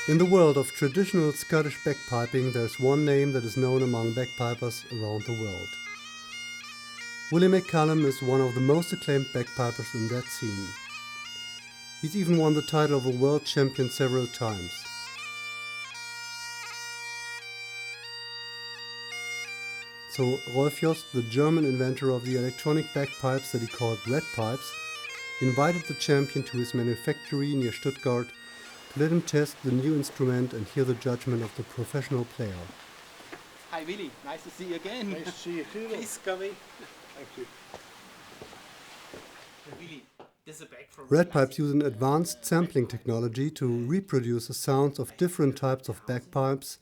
In the world of traditional Scottish bagpiping, there's one name that is known among bagpipers around the world. Willie McCallum is one of the most acclaimed bagpipers in that scene. He's even won the title of a world champion several times. So Rolf Jost, the German inventor of the electronic bagpipes that he called redpipes, invited the champion to his manufactory near Stuttgart to let him test the new instrument and hear the judgment of the professional player. Hi Willie, nice to see you again. Nice to see you too. Please come in. Thank you. Willie, this is a bag from Redpipes use an advanced sampling technology to reproduce the sounds of different types of bagpipes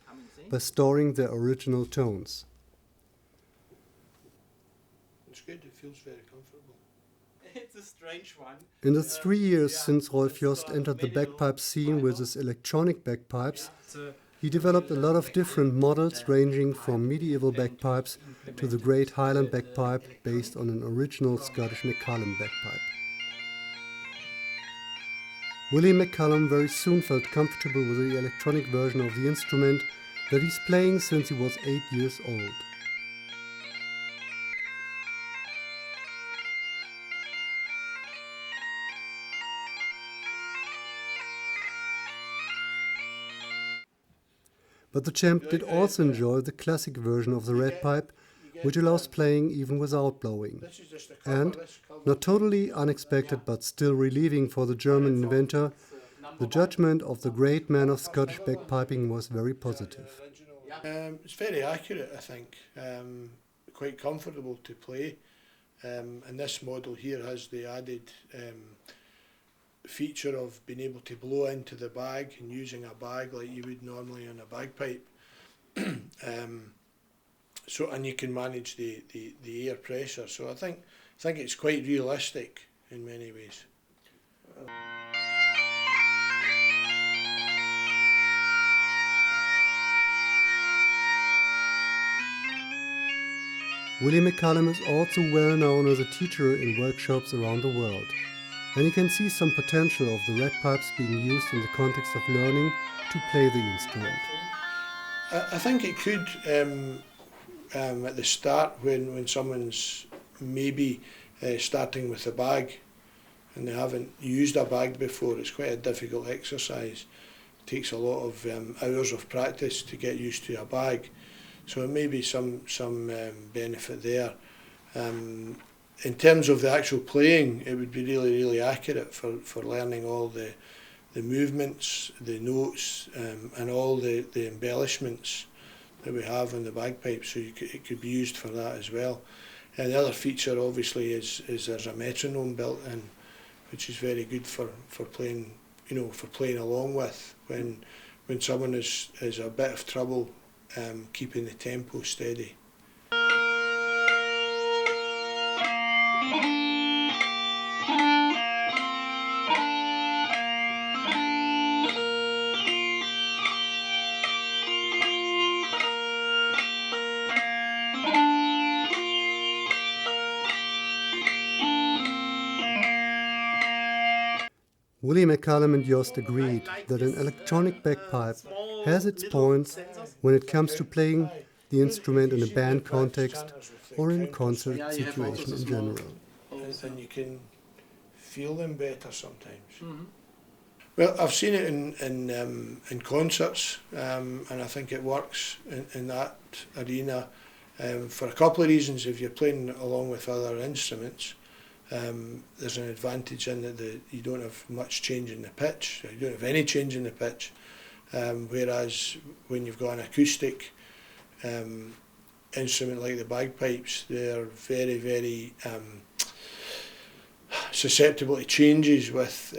by storing their original tones. It's good, it feels very comfortable. It's a strange one. In the 3 years since Rolf Jost entered the bagpipe scene with his electronic bagpipes, he developed a lot of different models ranging from medieval bagpipes to the great Highland bagpipe based on an original Scottish McCallum bagpipe. Willie McCallum very soon felt comfortable with the electronic version of the instrument that he's playing since he was 8 years old. But the champ did also enjoy the classic version of the redpipe, which allows playing even without blowing. And, not totally unexpected but still relieving for the German inventor, the judgment of the great man of Scottish bagpiping was very positive. It's very accurate, I think. Quite comfortable to play. And this model here has the added feature of being able to blow into the bag and using a bag like you would normally on a bagpipe. So, and you can manage the air pressure. So I think it's quite realistic in many ways. Willie McCallum is also well known as a teacher in workshops around the world, and you can see some potential of the redpipes being used in the context of learning to play the instrument. I think it could, at the start when someone's maybe starting with a bag and they haven't used a bag before, it's quite a difficult exercise. It takes a lot of hours of practice to get used to a bag, so there may be some benefit there. In terms of the actual playing, it would be really accurate for learning all the movements, the notes, and all the embellishments that we have on the bagpipe, so it could be used for that as well. And the other feature obviously is there's a metronome built in, which is very good for playing, for playing along with when someone is a bit of trouble keeping the tempo steady. Willie McCallum and Jost agreed that an electronic bagpipe has its points when it comes to playing the instrument in a band context or in a concert situation in general. And you can feel them better sometimes. Mm-hmm. Well, I've seen it in concerts, and I think it works in that arena for a couple of reasons. If you're playing along with other instruments, there's an advantage in that you don't have much change in the pitch. You don't have any change in the pitch, whereas when you've got an acoustic instrument like the bagpipes, they're very susceptible to changes with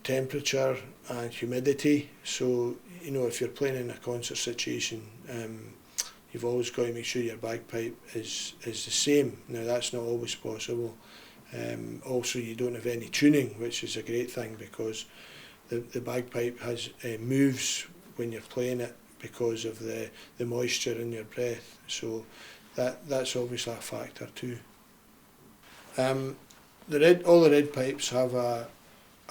temperature and humidity. So if you're playing in a concert situation, you've always got to make sure your bagpipe is the same. Now that's not always possible. Also, you don't have any tuning, which is a great thing because the bagpipe has moves when you're playing it because of the moisture in your breath. So that's obviously a factor too. All the redpipes have a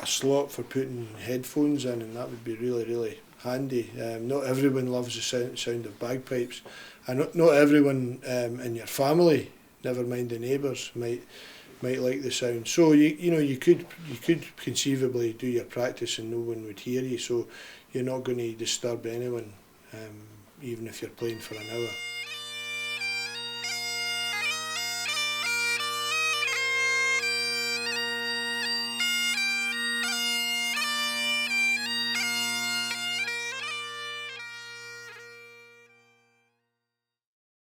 slot for putting headphones in, and that would be really handy. Not everyone loves the sound of bagpipes, and not everyone in your family, never mind the neighbours, might like the sound. So you could conceivably do your practice and no one would hear you. So you're not going to disturb anyone, even if you're playing for an hour.